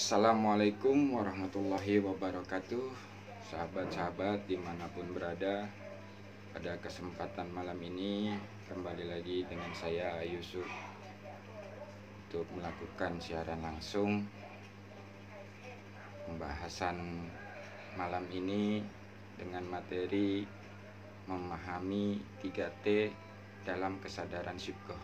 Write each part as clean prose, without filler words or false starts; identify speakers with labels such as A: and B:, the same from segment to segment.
A: Assalamualaikum warahmatullahi wabarakatuh. Sahabat-sahabat dimanapun berada, pada kesempatan malam ini kembali lagi dengan saya Yusuf untuk melakukan siaran langsung. Pembahasan malam ini dengan materi memahami 3T dalam kesadaran syibghoh.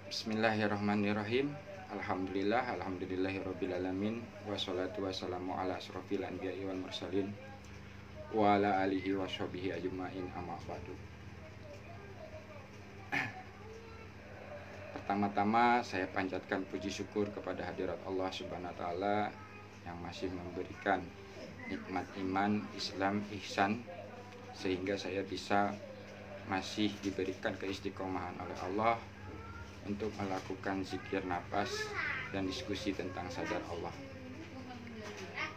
A: Bismillahirrahmanirrahim. Alhamdulillahirrabbilalamin. Wassalatu wassalamu ala asrofil anbiya'i wal mursalin wa ala alihi wa sahbihi ajma'in, amma ba'du. Pertama-tama saya panjatkan puji syukur kepada hadirat Allah Subhanahu wa taala yang masih memberikan nikmat iman, Islam, ihsan, sehingga saya bisa masih diberikan keistiqomahan oleh Allah untuk melakukan zikir nafas dan diskusi tentang sadar Allah.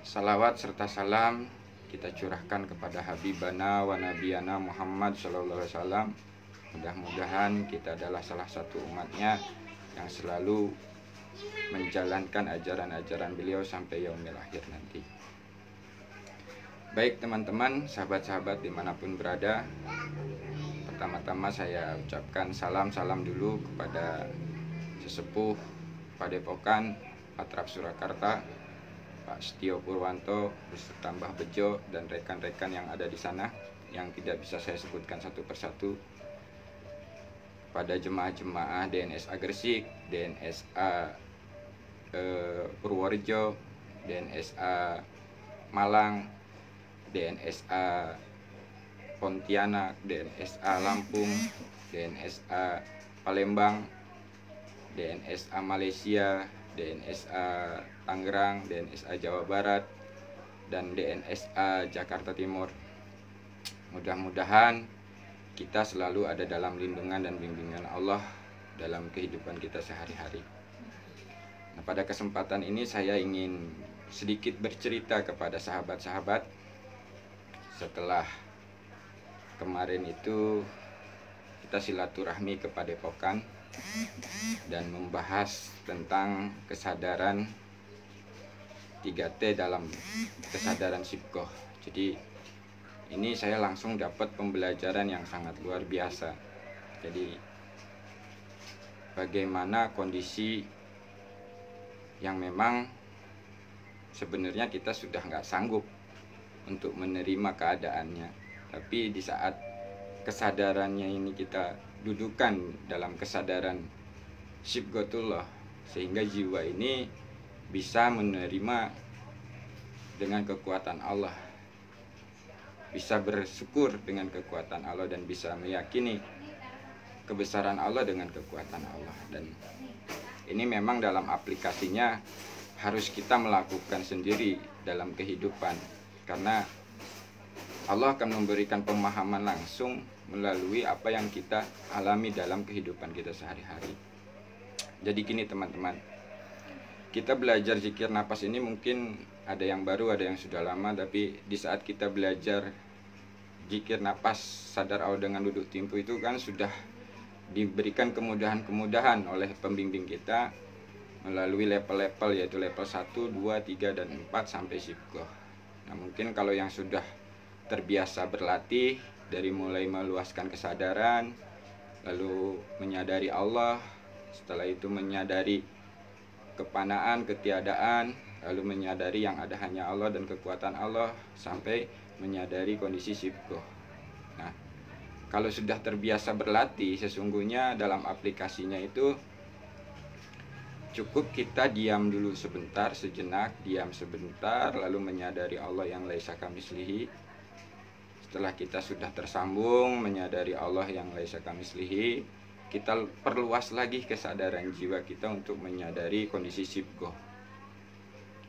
A: Salawat serta salam kita curahkan kepada Habibana wa Nabiyana Muhammad SAW. Mudah-mudahan kita adalah salah satu umatnya yang selalu menjalankan ajaran-ajaran beliau sampai yaumil akhir nanti. Baik teman-teman, sahabat-sahabat dimanapun berada, pertama-tama saya ucapkan salam dulu kepada sesepuh Padepokan Patrap Surakarta, Pak Setio Purwanto beserta Mbah Bejo dan rekan-rekan yang ada di sana yang tidak bisa saya sebutkan satu persatu. Pada jemaah-jemaah DNSA Gresik, DNSA Purworejo, DNSA Malang, DNSA Pontianak, DNSA Lampung, DNSA Palembang, DNSA Malaysia, DNSA Tangerang, DNSA Jawa Barat, dan DNSA Jakarta Timur. Mudah-mudahan kita selalu ada dalam lindungan dan bimbingan Allah dalam kehidupan kita sehari-hari. Nah, pada kesempatan ini saya ingin sedikit bercerita kepada sahabat-sahabat. Setelah kemarin itu kita silaturahmi ke Padepokan dan membahas tentang kesadaran 3T dalam kesadaran syibghoh. Jadi ini saya langsung dapat pembelajaran yang sangat luar biasa. Jadi bagaimana kondisi yang memang sebenarnya kita sudah nggak sanggup untuk menerima keadaannya. Tapi di saat kesadarannya ini kita dudukan dalam kesadaran syibghatullah, sehingga jiwa ini bisa menerima dengan kekuatan Allah, bisa bersyukur dengan kekuatan Allah, dan bisa meyakini kebesaran Allah dengan kekuatan Allah. Dan ini memang dalam aplikasinya harus kita melakukan sendiri dalam kehidupan, karena Allah akan memberikan pemahaman langsung melalui apa yang kita alami dalam kehidupan kita sehari-hari. Jadi gini teman-teman, kita belajar zikir nafas ini mungkin ada yang baru, ada yang sudah lama, tapi di saat kita belajar zikir nafas sadar Allah dengan duduk timpu itu kan sudah diberikan kemudahan-kemudahan oleh pembimbing kita melalui level-level, yaitu level 1, 2, 3, dan 4 sampai syibghoh. Nah mungkin kalau yang sudah terbiasa berlatih dari mulai meluaskan kesadaran, lalu menyadari Allah, setelah itu menyadari kepanaan, ketiadaan, lalu menyadari yang ada hanya Allah dan kekuatan Allah, sampai menyadari kondisi syibghoh. Nah, kalau sudah terbiasa berlatih, sesungguhnya dalam aplikasinya itu cukup kita diam dulu sebentar, sejenak, diam sebentar, lalu menyadari Allah yang laisa kamitslihi. Setelah kita sudah tersambung menyadari Allah yang laisa kamitslihi, kita perluas lagi kesadaran jiwa kita untuk menyadari kondisi syibghoh.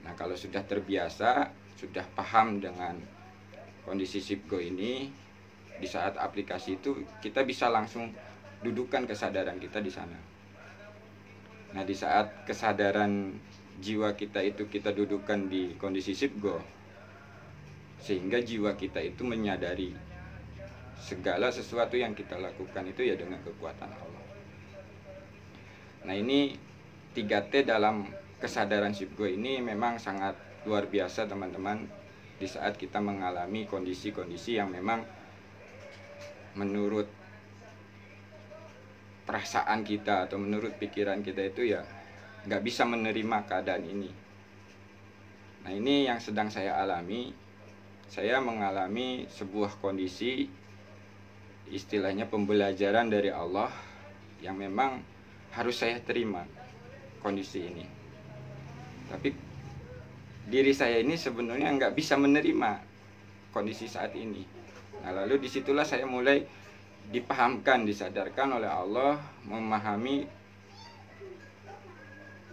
A: Nah, kalau sudah terbiasa, sudah paham dengan kondisi syibghoh ini, di saat aplikasi itu kita bisa langsung dudukan kesadaran kita di sana. Nah, di saat kesadaran jiwa kita itu kita dudukan di kondisi syibghoh, sehingga jiwa kita itu menyadari segala sesuatu yang kita lakukan itu ya dengan kekuatan Allah. Nah ini 3T dalam kesadaran Sibgo ini memang sangat luar biasa teman-teman. Di saat kita mengalami kondisi-kondisi yang memang menurut perasaan kita atau menurut pikiran kita itu ya nggak bisa menerima keadaan ini. Nah, ini yang sedang saya alami. Saya mengalami sebuah kondisi, istilahnya pembelajaran dari Allah, yang memang harus saya terima kondisi ini. Tapi diri saya ini sebenarnya nggak bisa menerima kondisi saat ini. Nah, lalu disitulah saya mulai dipahamkan, disadarkan oleh Allah, memahami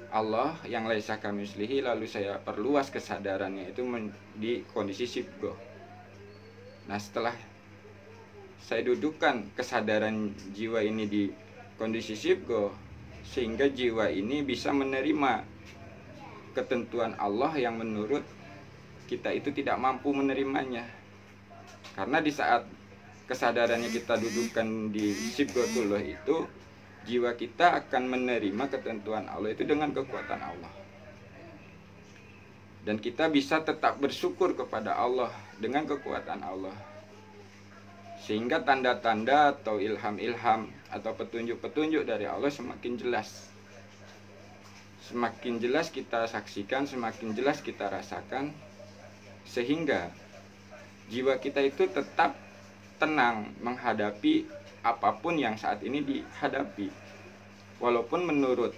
A: Allah yang laisa kamitslihi, lalu saya perluas kesadarannya itu di kondisi Sibgo. Nah, setelah saya dudukkan kesadaran jiwa ini di kondisi Sibgo, sehingga jiwa ini bisa menerima ketentuan Allah yang menurut kita itu tidak mampu menerimanya. Karena di saat kesadarannya kita dudukkan di Sibghatullah itu, jiwa kita akan menerima ketentuan Allah itu dengan kekuatan Allah. Dan kita bisa tetap bersyukur kepada Allah dengan kekuatan Allah. Sehingga tanda-tanda atau ilham-ilham atau petunjuk-petunjuk dari Allah semakin jelas. Semakin jelas kita saksikan, semakin jelas kita rasakan. Sehingga jiwa kita itu tetap tenang menghadapi apapun yang saat ini dihadapi, walaupun menurut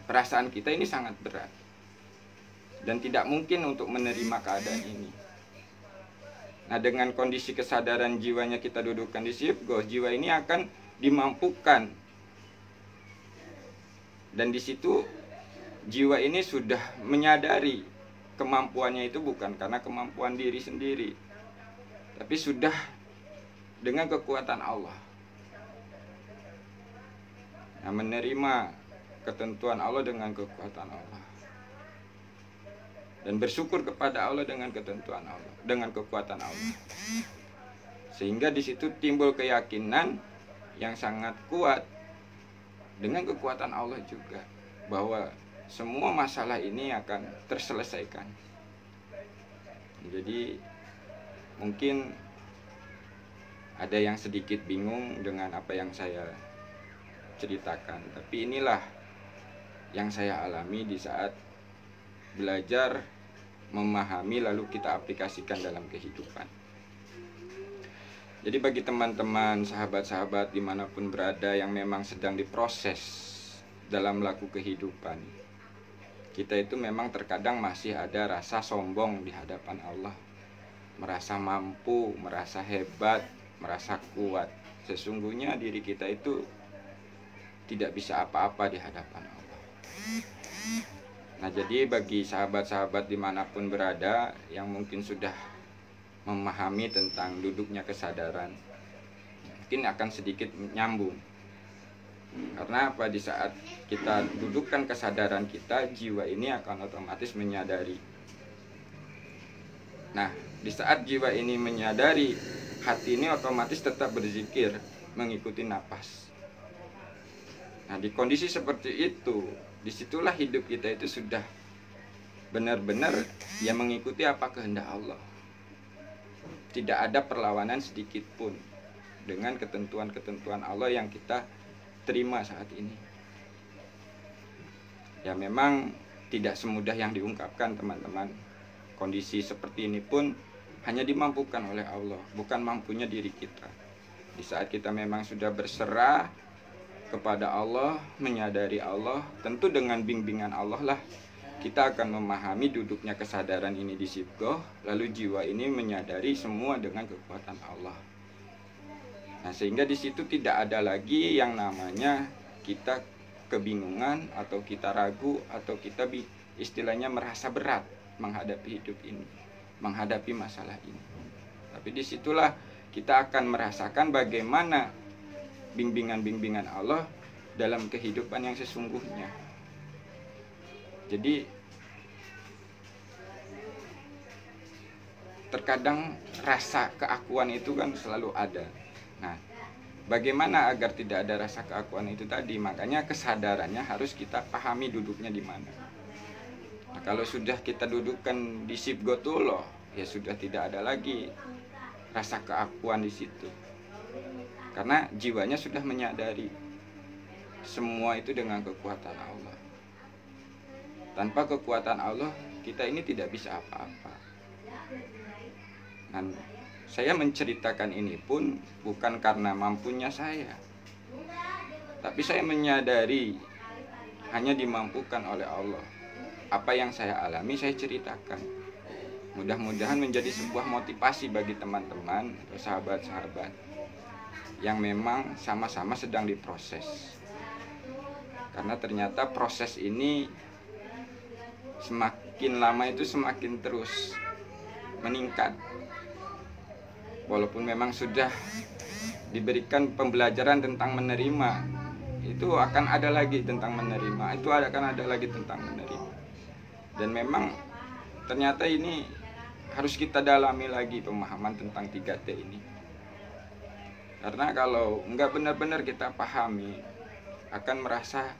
A: perasaan kita ini sangat berat dan tidak mungkin untuk menerima keadaan ini. Nah, dengan kondisi kesadaran jiwanya kita dudukkan di Sibgo, jiwa ini akan dimampukan, dan di situ jiwa ini sudah menyadari kemampuannya itu bukan karena kemampuan diri sendiri, tapi sudah dengan kekuatan Allah. Nah, menerima ketentuan Allah dengan kekuatan Allah, dan bersyukur kepada Allah dengan ketentuan Allah, dengan kekuatan Allah. Sehingga di situ timbul keyakinan yang sangat kuat dengan kekuatan Allah juga, bahwa semua masalah ini akan terselesaikan. Jadi mungkin ada yang sedikit bingung dengan apa yang saya ceritakan, tapi inilah yang saya alami di saat belajar memahami lalu kita aplikasikan dalam kehidupan. Jadi bagi teman-teman, sahabat-sahabat dimanapun berada yang memang sedang diproses dalam laku kehidupan, kita itu memang terkadang masih ada rasa sombong di hadapan Allah, merasa mampu, merasa hebat, merasa kuat. Sesungguhnya diri kita itu tidak bisa apa-apa di hadapan Allah. Nah, jadi bagi sahabat-sahabat dimanapun berada yang mungkin sudah memahami tentang duduknya kesadaran, mungkin akan sedikit nyambung. Karena apa? Di saat kita dudukkan kesadaran kita, jiwa ini akan otomatis menyadari. Nah, di saat jiwa ini menyadari, hati ini otomatis tetap berzikir mengikuti napas. Nah, di kondisi seperti itu, disitulah hidup kita itu sudah benar-benar ya mengikuti apa kehendak Allah. Tidak ada perlawanan sedikit pun dengan ketentuan-ketentuan Allah yang kita terima saat ini. Ya memang tidak semudah yang diungkapkan teman-teman. Kondisi seperti ini pun hanya dimampukan oleh Allah, bukan mampunya diri kita. Di saat kita memang sudah berserah kepada Allah, menyadari Allah, tentu dengan bimbingan Allah lah kita akan memahami duduknya kesadaran ini di Sibgo, lalu jiwa ini menyadari semua dengan kekuatan Allah. Nah, sehingga di situ tidak ada lagi yang namanya kita kebingungan atau kita ragu atau kita istilahnya merasa berat menghadapi hidup ini, menghadapi masalah ini. Tapi disitulah kita akan merasakan bagaimana bimbingan-bimbingan Allah dalam kehidupan yang sesungguhnya. Jadi terkadang rasa keakuan itu kan selalu ada. Nah, bagaimana agar tidak ada rasa keakuan itu tadi? Makanya kesadarannya harus kita pahami duduknya di mana. Nah, kalau sudah kita dudukkan di Sibghatullah, ya sudah tidak ada lagi rasa keakuan di situ. Karena jiwanya sudah menyadari semua itu dengan kekuatan Allah. Tanpa kekuatan Allah, kita ini tidak bisa apa-apa. Dan saya menceritakan ini pun bukan karena mampunya saya, tapi saya menyadari hanya dimampukan oleh Allah. Apa yang saya alami saya ceritakan. Mudah-mudahan menjadi sebuah motivasi bagi teman-teman atau sahabat-sahabat yang memang sama-sama sedang diproses. Karena ternyata proses ini semakin lama itu semakin terus meningkat. Walaupun memang sudah diberikan pembelajaran tentang menerima, itu akan ada lagi tentang menerima, itu akan ada lagi tentang menerima. Dan memang ternyata ini harus kita dalami lagi pemahaman tentang 3T ini. Karena kalau enggak benar-benar kita pahami, akan merasa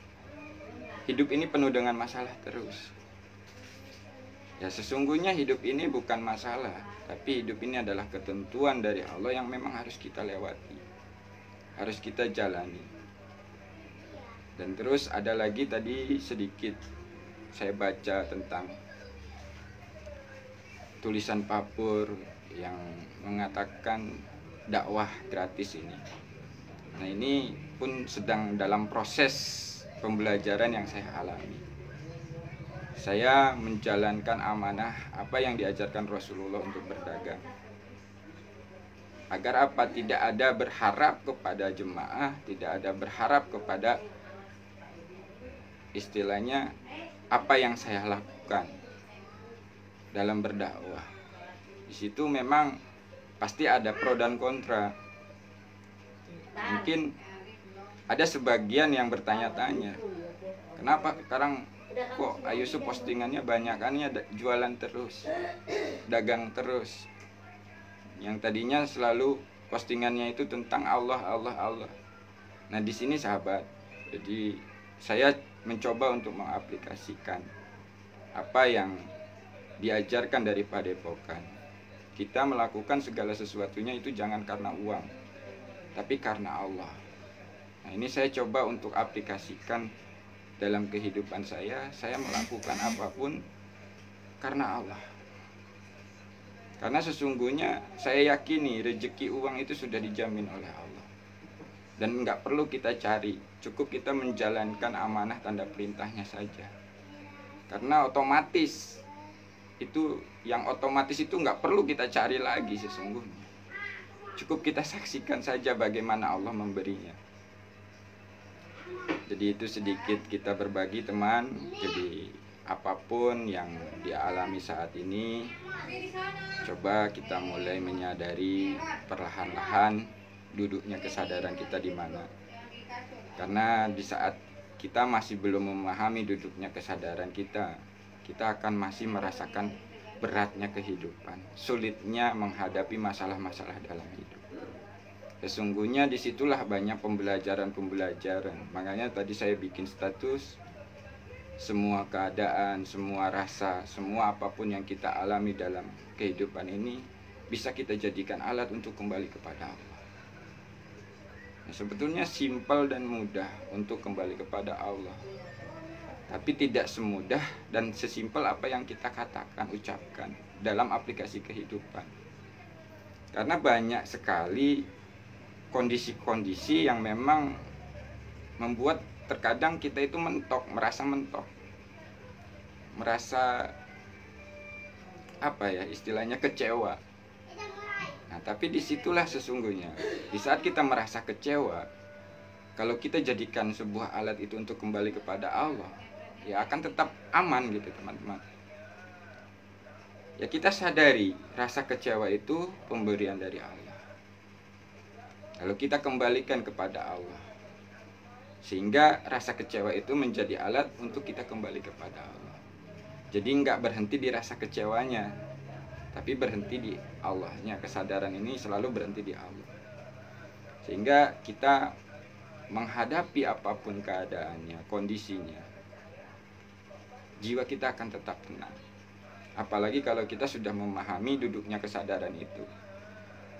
A: hidup ini penuh dengan masalah terus. Ya sesungguhnya hidup ini bukan masalah, tapi hidup ini adalah ketentuan dari Allah yang memang harus kita lewati, harus kita jalani. Dan terus ada lagi tadi sedikit saya baca tentang tulisan Papur yang mengatakan dakwah gratis ini. Nah ini pun sedang dalam proses pembelajaran yang saya alami. Saya menjalankan amanah apa yang diajarkan Rasulullah untuk berdagang. Agar apa? Tidak ada berharap kepada jemaah, tidak ada berharap kepada istilahnya apa yang saya lakukan dalam berdakwah. Di situ memang pasti ada pro dan kontra. Mungkin ada sebagian yang bertanya-tanya, kenapa sekarang kok Ayusu postingannya banyak kan ya, jualan terus, dagang terus. Yang tadinya selalu postingannya itu tentang Allah, Allah, Allah. Nah di sini sahabat, jadi saya mencoba untuk mengaplikasikan apa yang diajarkan dari Padepokan. Kita melakukan segala sesuatunya itu jangan karena uang, tapi karena Allah. Nah ini saya coba untuk aplikasikan dalam kehidupan saya melakukan apapun karena Allah. Karena sesungguhnya saya yakini rezeki uang itu sudah dijamin oleh Allah. Dan nggak perlu kita cari, cukup kita menjalankan amanah tanda perintahnya saja. Karena otomatis itu, yang otomatis itu nggak perlu kita cari lagi sesungguhnya. Cukup kita saksikan saja bagaimana Allah memberinya. Jadi itu sedikit kita berbagi teman. Jadi apapun yang dialami saat ini, coba kita mulai menyadari perlahan-lahan duduknya kesadaran kita di mana. Karena di saat kita masih belum memahami duduknya kesadaran kita, kita akan masih merasakan beratnya kehidupan, sulitnya menghadapi masalah-masalah dalam hidup. Sesungguhnya disitulah banyak pembelajaran-pembelajaran. Makanya tadi saya bikin status, semua keadaan, semua rasa, semua apapun yang kita alami dalam kehidupan ini bisa kita jadikan alat untuk kembali kepada Allah. Nah, sebetulnya simpel dan mudah untuk kembali kepada Allah, tapi tidak semudah dan sesimpel apa yang kita katakan, ucapkan dalam aplikasi kehidupan. Karena banyak sekali kondisi-kondisi yang memang membuat terkadang kita itu mentok, merasa apa ya istilahnya, kecewa. Nah tapi disitulah sesungguhnya di saat kita merasa kecewa, kalau kita jadikan sebuah alat itu untuk kembali kepada Allah, ya akan tetap aman gitu teman-teman. Ya kita sadari rasa kecewa itu pemberian dari Allah. Kalau kita kembalikan kepada Allah, sehingga rasa kecewa itu menjadi alat untuk kita kembali kepada Allah. Jadi nggak berhenti di rasa kecewanya, tapi berhenti di Allahnya. Kesadaran ini selalu berhenti di Allah. Sehingga kita menghadapi apapun keadaannya, kondisinya, jiwa kita akan tetap tenang. Apalagi kalau kita sudah memahami duduknya kesadaran itu.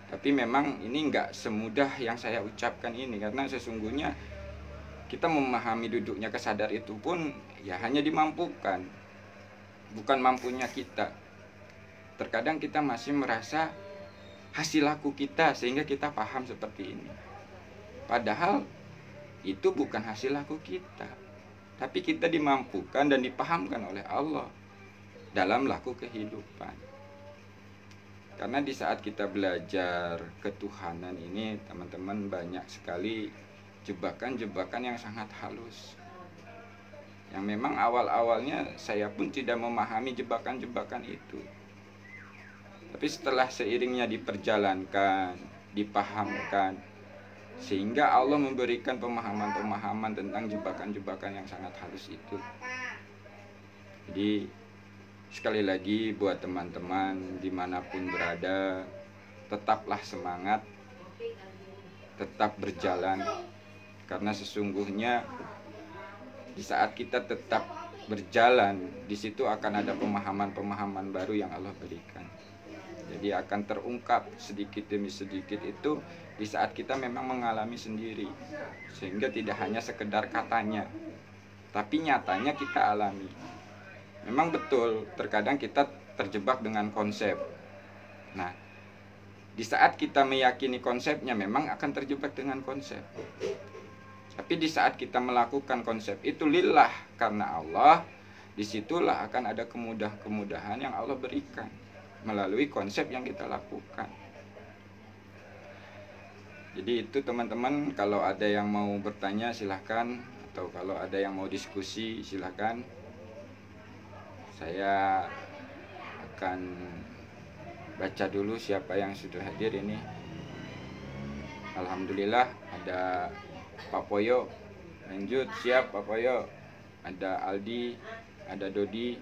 A: Tapi memang ini nggak semudah yang saya ucapkan ini, karena sesungguhnya kita memahami duduknya kesadar itu pun ya hanya dimampukan, bukan mampunya kita. Terkadang kita masih merasa hasil laku kita sehingga kita paham seperti ini. Padahal itu bukan hasil laku kita, tapi kita dimampukan dan dipahamkan oleh Allah dalam laku kehidupan. Karena di saat kita belajar ketuhanan ini, teman-teman, banyak sekali jebakan-jebakan yang sangat halus, yang memang awal-awalnya saya pun tidak memahami jebakan-jebakan itu. Tapi setelah seiringnya diperjalankan, dipahamkan, sehingga Allah memberikan pemahaman-pemahaman tentang jebakan-jebakan yang sangat halus itu. Jadi sekali lagi buat teman-teman dimanapun berada, tetaplah semangat, tetap berjalan. Karena sesungguhnya di saat kita tetap berjalan, di situ akan ada pemahaman-pemahaman baru yang Allah berikan. Jadi akan terungkap sedikit demi sedikit itu di saat kita memang mengalami sendiri. Sehingga tidak hanya sekedar katanya, tapi nyatanya kita alami. Memang betul, terkadang kita terjebak dengan konsep. Nah, di saat kita meyakini konsepnya, memang akan terjebak dengan konsep. Tapi di saat kita melakukan konsep itu lillah, karena Allah, disitulah akan ada kemudahan-kemudahan yang Allah berikan melalui konsep yang kita lakukan. Jadi itu teman-teman, kalau ada yang mau bertanya silahkan, atau kalau ada yang mau diskusi silahkan. Saya akan baca dulu siapa yang sudah hadir ini. Alhamdulillah ada Pak Poyo, lanjut, siap Pak Poyo. Ada Aldi, ada Dodi,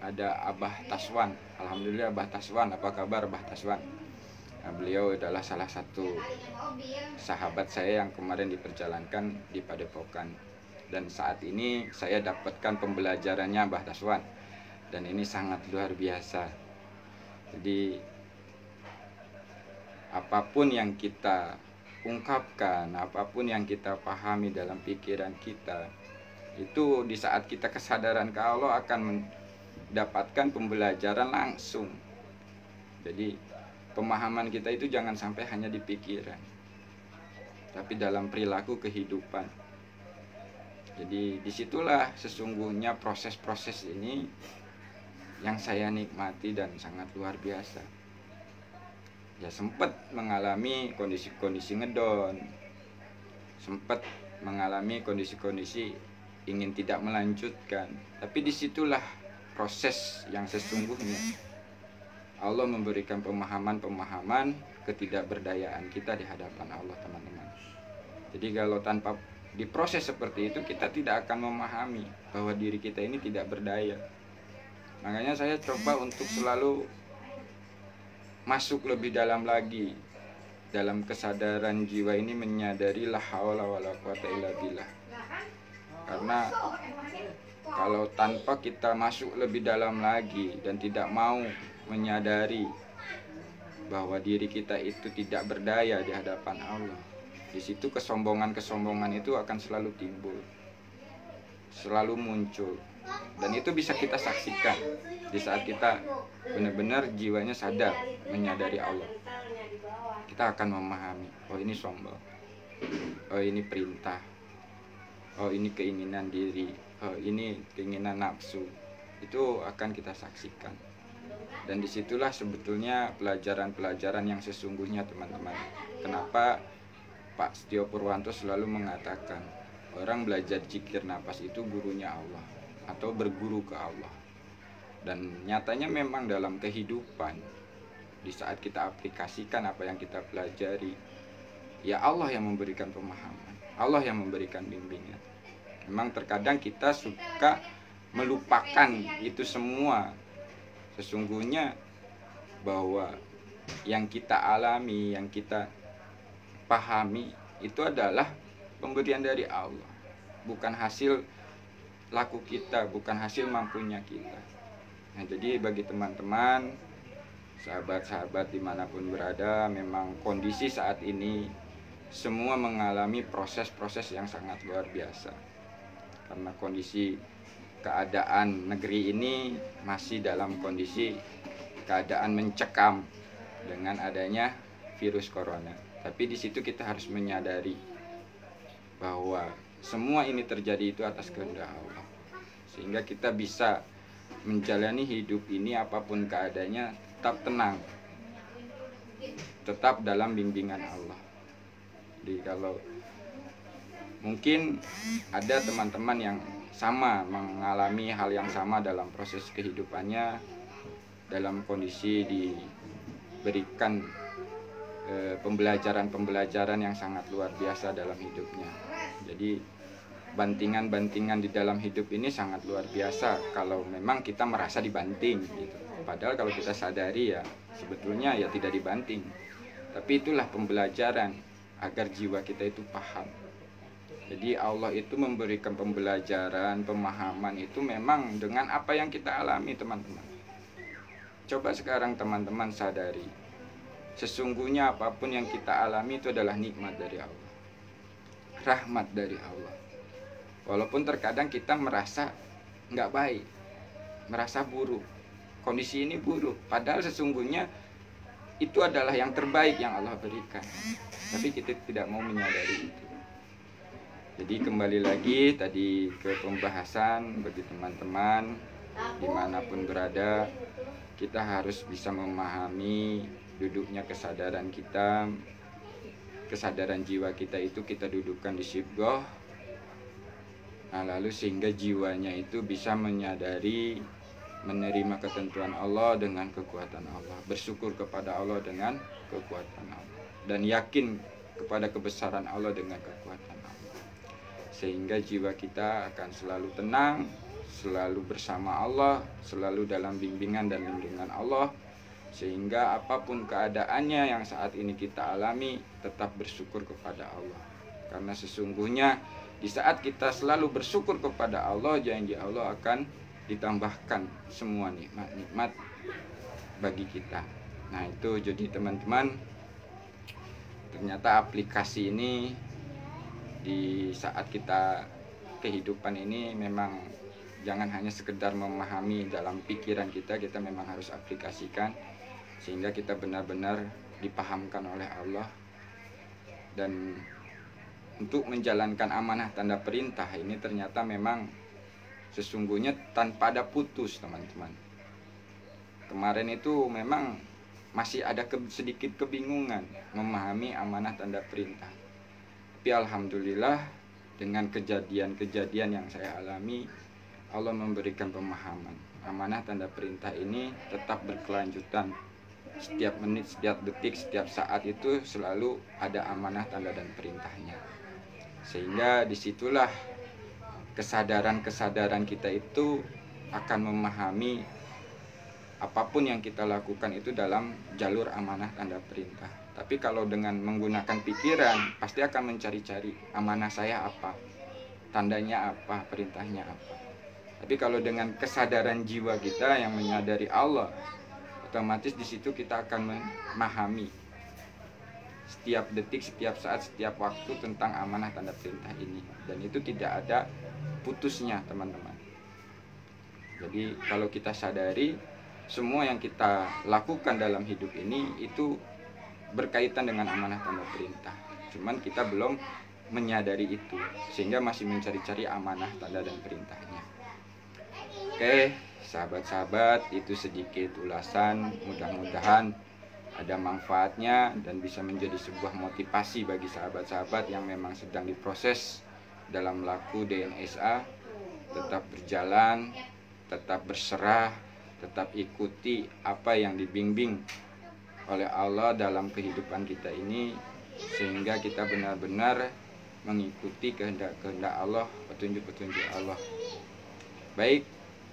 A: ada Abah Taswan. Alhamdulillah Abah Taswan, apa kabar Abah Taswan? Nah, beliau adalah salah satu sahabat saya yang kemarin diperjalankan di Padepokan. Dan saat ini saya dapatkan pembelajarannya Abah Taswan. Dan ini sangat luar biasa. Jadi apapun yang kita ungkapkan, apapun yang kita pahami dalam pikiran kita, itu di saat kita kesadaran ke Allah akan mendapatkan pembelajaran langsung. Jadi pemahaman kita itu jangan sampai hanya di pikiran, tapi dalam perilaku kehidupan. Jadi disitulah sesungguhnya proses-proses ini yang saya nikmati dan sangat luar biasa. Ya sempat mengalami kondisi-kondisi ngedon, sempat mengalami kondisi-kondisi ingin tidak melanjutkan. Tapi disitulah proses yang sesungguhnya. Allah memberikan pemahaman-pemahaman ketidakberdayaan kita di hadapan Allah, teman-teman. Jadi kalau tanpa diproses seperti itu, kita tidak akan memahami bahwa diri kita ini tidak berdaya. Makanya saya coba untuk selalu masuk lebih dalam lagi dalam kesadaran jiwa ini, menyadari la haula wala quwata illa billah. Karena kalau tanpa kita masuk lebih dalam lagi dan tidak mau menyadari bahwa diri kita itu tidak berdaya di hadapan Allah, di situ kesombongan-kesombongan itu akan selalu timbul, selalu muncul. Dan itu bisa kita saksikan di saat kita benar-benar jiwanya sadar, menyadari Allah. Kita akan memahami, oh ini sombong, oh ini perintah, oh ini keinginan diri, oh ini keinginan nafsu. Itu akan kita saksikan. Dan disitulah sebetulnya pelajaran-pelajaran yang sesungguhnya, teman-teman. Kenapa Pak Setio Purwanto selalu mengatakan orang belajar zikir nafas itu gurunya Allah, atau berguru ke Allah. Dan nyatanya memang dalam kehidupan, di saat kita aplikasikan apa yang kita pelajari, ya Allah yang memberikan pemahaman, Allah yang memberikan bimbingan. Memang terkadang kita suka melupakan itu semua. Sesungguhnya bahwa yang kita alami, yang kita pahami itu adalah pemberian dari Allah, bukan hasil laku kita, bukan hasil mampunya kita. Nah, jadi bagi teman-teman, sahabat-sahabat dimanapun berada, memang kondisi saat ini semua mengalami proses-proses yang sangat luar biasa. Karena kondisi keadaan negeri ini masih dalam kondisi keadaan mencekam dengan adanya virus corona. Tapi di situ kita harus menyadari bahwa semua ini terjadi itu atas kehendak Allah. Sehingga kita bisa menjalani hidup ini apapun keadaannya tetap tenang, tetap dalam bimbingan Allah. Jadi kalau mungkin ada teman-teman yang sama mengalami hal yang sama dalam proses kehidupannya, dalam kondisi diberikan pembelajaran-pembelajaran yang sangat luar biasa dalam hidupnya. Jadi bantingan-bantingan di dalam hidup ini sangat luar biasa kalau memang kita merasa dibanting gitu. Padahal kalau kita sadari ya sebetulnya ya tidak dibanting. Tapi itulah pembelajaran agar jiwa kita itu paham. Jadi Allah itu memberikan pembelajaran, pemahaman itu memang dengan apa yang kita alami, teman-teman. Coba sekarang teman-teman sadari, sesungguhnya apapun yang kita alami itu adalah nikmat dari Allah, rahmat dari Allah. Walaupun terkadang kita merasa nggak baik, merasa buruk, kondisi ini buruk, padahal sesungguhnya itu adalah yang terbaik yang Allah berikan. Tapi kita tidak mau menyadari itu. Jadi kembali lagi tadi ke pembahasan, bagi teman-teman dimanapun berada, kita harus bisa memahami duduknya kesadaran kita, kesadaran jiwa kita itu kita dudukkan di sibgoh. Nah, lalu sehingga jiwanya itu bisa menyadari, menerima ketentuan Allah dengan kekuatan Allah, bersyukur kepada Allah dengan kekuatan Allah, dan yakin kepada kebesaran Allah dengan kekuatan Allah. Sehingga jiwa kita akan selalu tenang, selalu bersama Allah, selalu dalam bimbingan dan lindungan Allah. Sehingga apapun keadaannya yang saat ini kita alami, tetap bersyukur kepada Allah. Karena sesungguhnya di saat kita selalu bersyukur kepada Allah, janji Allah akan ditambahkan semua nikmat-nikmat bagi kita. Nah itu jadi teman-teman, ternyata aplikasi ini di saat kita kehidupan ini memang jangan hanya sekedar memahami dalam pikiran kita memang harus aplikasikan sehingga kita benar-benar dipahamkan oleh Allah. Dan untuk menjalankan amanah tanda perintah ini ternyata memang sesungguhnya tanpa ada putus, teman-teman. Kemarin itu memang masih ada sedikit kebingungan memahami amanah tanda perintah. Tapi alhamdulillah dengan kejadian-kejadian yang saya alami, Allah memberikan pemahaman. Amanah tanda perintah ini tetap berkelanjutan. Setiap menit, setiap detik, setiap saat itu selalu ada amanah tanda dan perintahnya. Sehingga disitulah kesadaran-kesadaran kita itu akan memahami apapun yang kita lakukan itu dalam jalur amanah tanda perintah. Tapi kalau dengan menggunakan pikiran, pasti akan mencari-cari amanah saya apa, tandanya apa, perintahnya apa. Tapi kalau dengan kesadaran jiwa kita yang menyadari Allah, otomatis di situ kita akan memahami setiap detik, setiap saat, setiap waktu tentang amanah tanda perintah ini. Dan itu tidak ada putusnya, teman-teman. Jadi kalau kita sadari semua yang kita lakukan dalam hidup ini itu berkaitan dengan amanah tanda perintah. Cuman kita belum menyadari itu sehingga masih mencari-cari amanah tanda dan perintahnya. Oke, sahabat-sahabat, itu sedikit ulasan, mudah-mudahan ada manfaatnya dan bisa menjadi sebuah motivasi bagi sahabat-sahabat yang memang sedang diproses dalam laku DNSA. Tetap berjalan, tetap berserah, tetap ikuti apa yang dibimbing oleh Allah dalam kehidupan kita ini, sehingga kita benar-benar mengikuti kehendak-kehendak Allah, petunjuk-petunjuk Allah. Baik,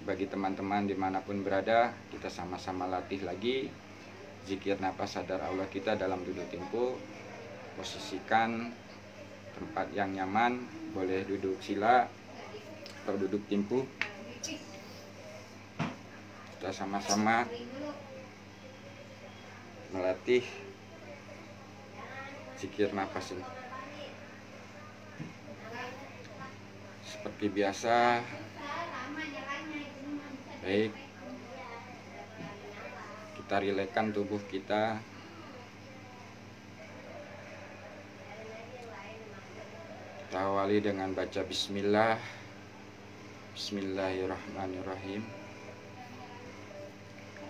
A: bagi teman-teman dimanapun berada, kita sama-sama latih lagi zikir nafas sadar Allah kita dalam duduk tempo. posisikan tempat yang nyaman, boleh duduk sila atau duduk timpu. Kita sama-sama melatih zikir nafas ini. Seperti biasa, baik, kita rilekskan tubuh kita. Kita awali dengan baca bismillah. Bismillahirrahmanirrahim.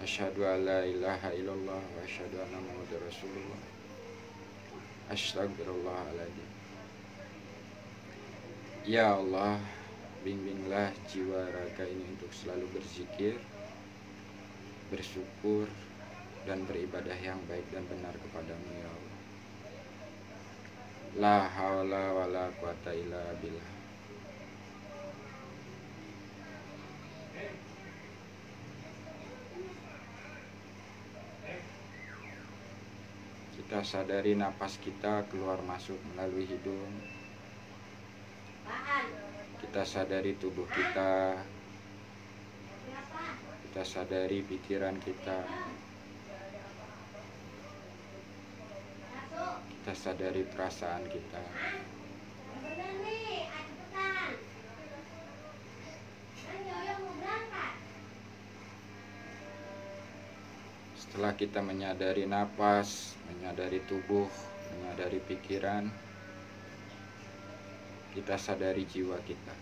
A: Asyhadu an la ilaha illallah wa asyhadu anna Muhammadar Rasulullah. Astagfirullahaladzim. Ya Allah, bimbinglah jiwa raga ini untuk selalu berzikir, bersyukur, dan beribadah yang baik dan benar kepadamu ya Allah. La haula wa la quwata illa billah. Kita sadari napas kita keluar masuk melalui hidung. Kita sadari tubuh kita. Kita sadari pikiran kita. Kita sadari perasaan kita. Setelah kita menyadari napas, menyadari tubuh, menyadari pikiran, kita sadari jiwa kita.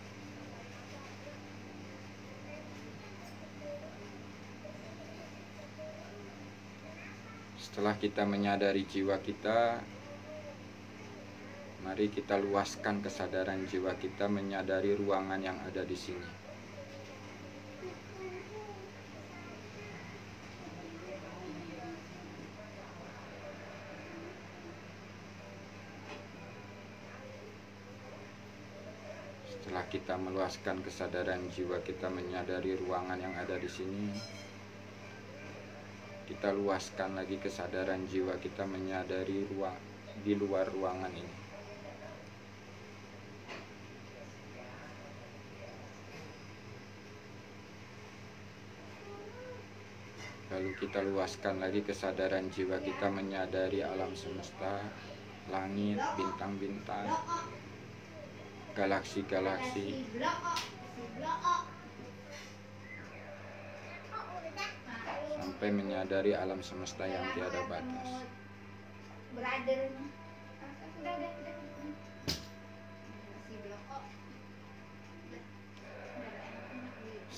A: Setelah kita menyadari jiwa kita, mari kita luaskan kesadaran jiwa kita menyadari ruangan yang ada di sini. Setelah kita meluaskan kesadaran jiwa kita menyadari ruangan yang ada di sini, kita luaskan lagi kesadaran jiwa kita menyadari ruang di luar ruangan ini. Lalu kita luaskan lagi kesadaran jiwa kita menyadari alam semesta, langit, bintang-bintang, galaksi-galaksi, sampai menyadari alam semesta yang tiada batas.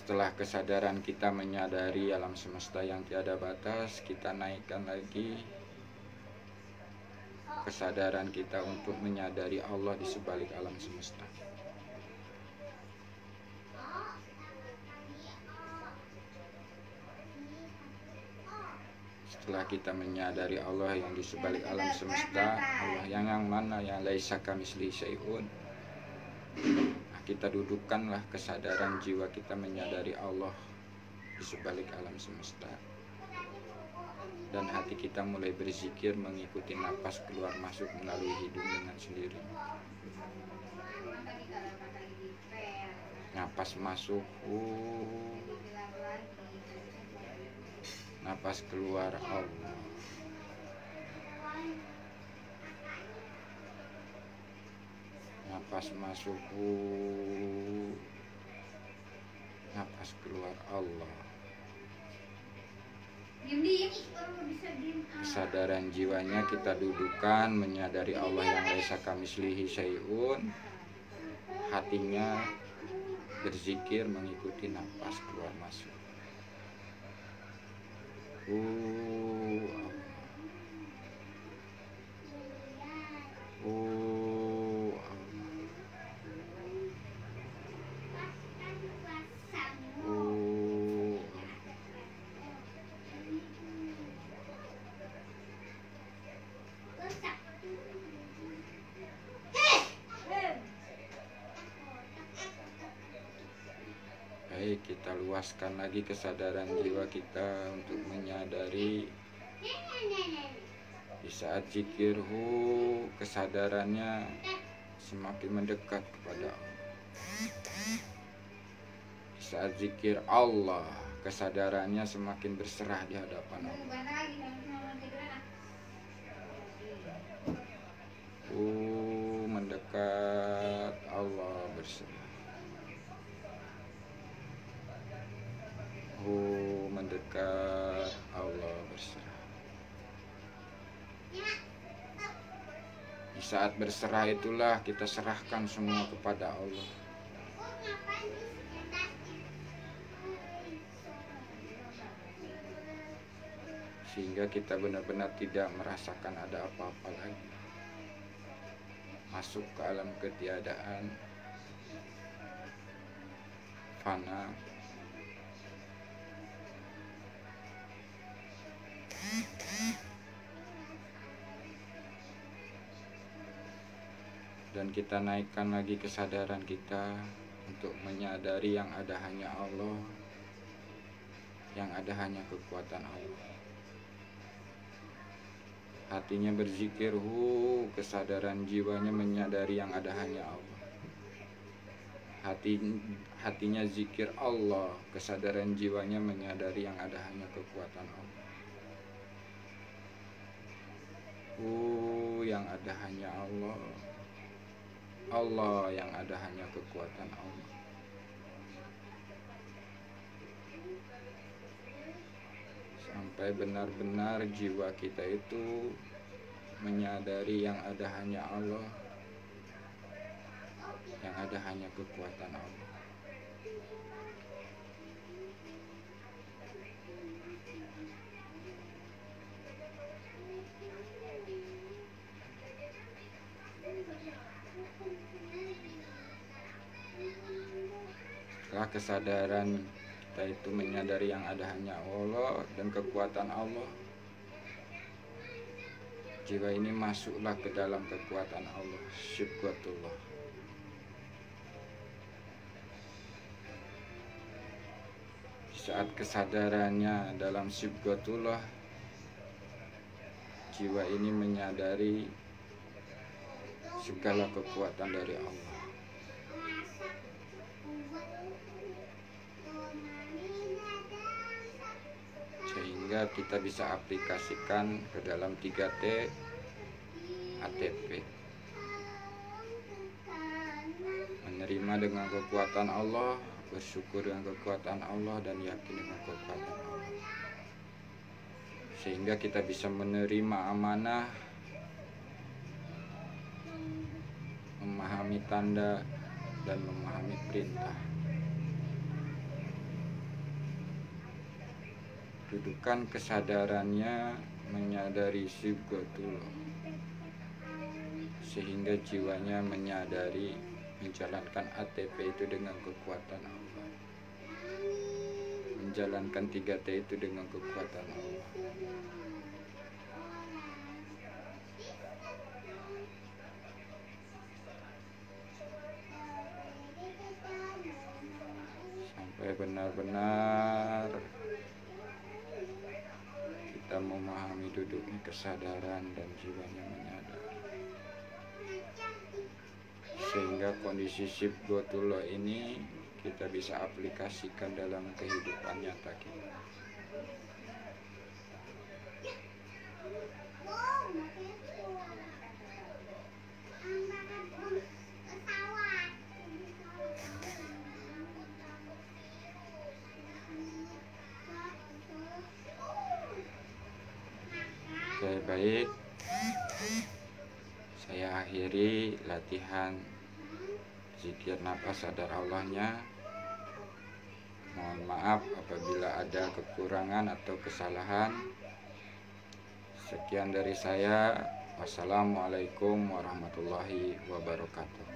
A: Setelah kesadaran kita menyadari alam semesta yang tiada batas, kita naikkan lagi kesadaran kita untuk menyadari Allah di sebalik alam semesta. Setelah kita menyadari Allah yang di sebalik alam semesta, Allah yang mana yang laisa kamitslihi syai'un, kita dudukkanlah kesadaran jiwa kita menyadari Allah di sebalik alam semesta. Dan hati kita mulai berzikir mengikuti napas keluar masuk melalui hidung dengan sendiri. Napas masuk, napas keluar Allah. Napas masuk, napas keluar Allah. Kesadaran jiwanya kita dudukan menyadari Allah yang laisa kamitslihi syai'un. Hatinya berzikir mengikuti napas keluar masuk. Baik, kita luaskan lagi kesadaran jiwa kita untuk menyadari di Di saat zikirhu, kesadarannya semakin mendekat kepada Allah. Di saat zikir Allah, kesadarannya semakin berserah di hadapan Allah. Mendekat Allah berserah. Mendekat Allah berserah. Di saat berserah itulah kita serahkan semua kepada Allah. Sehingga kita benar-benar tidak merasakan ada apa-apa lagi. Masuk ke alam ketiadaan, fana. Dan kita naikkan lagi kesadaran kita untuk menyadari yang ada hanya Allah, yang ada hanya kekuatan Allah. Hatinya berzikir, kesadaran jiwanya menyadari yang ada hanya Allah. Hatinya zikir Allah, kesadaran jiwanya menyadari yang ada hanya kekuatan Allah. Yang ada hanya Allah. Allah yang ada hanya kekuatan Allah. Sampai benar-benar jiwa kita itu menyadari yang ada hanya Allah, yang ada hanya kekuatan Allah. Setelah kesadaran kita itu menyadari yang ada hanya Allah dan kekuatan Allah, jiwa ini masuklah ke dalam kekuatan Allah, Sibghatullah. Di saat kesadarannya dalam Sibghatullah, jiwa ini menyadari segala kekuatan dari Allah. Sehingga kita bisa aplikasikan ke dalam 3T ATP. Menerima dengan kekuatan Allah, bersyukur dengan kekuatan Allah, dan yakin dengan kekuatan Allah. Sehingga kita bisa menerima amanah, memahami tanda, dan memahami perintah. Dudukan kesadarannya menyadari Sibghatullah, sehingga jiwanya menyadari menjalankan ATP itu dengan kekuatan Allah, menjalankan 3T itu dengan kekuatan Allah. Sampai benar-benar kita memahami duduknya kesadaran dan jiwanya menyadari, sehingga kondisi Sibghatullah ini kita bisa aplikasikan dalam kehidupan nyata kita. Oke, baik. Saya akhiri latihan zikir nafas sadar Allahnya. Mohon maaf apabila ada kekurangan atau kesalahan. Sekian dari saya. Wassalamualaikum warahmatullahi wabarakatuh.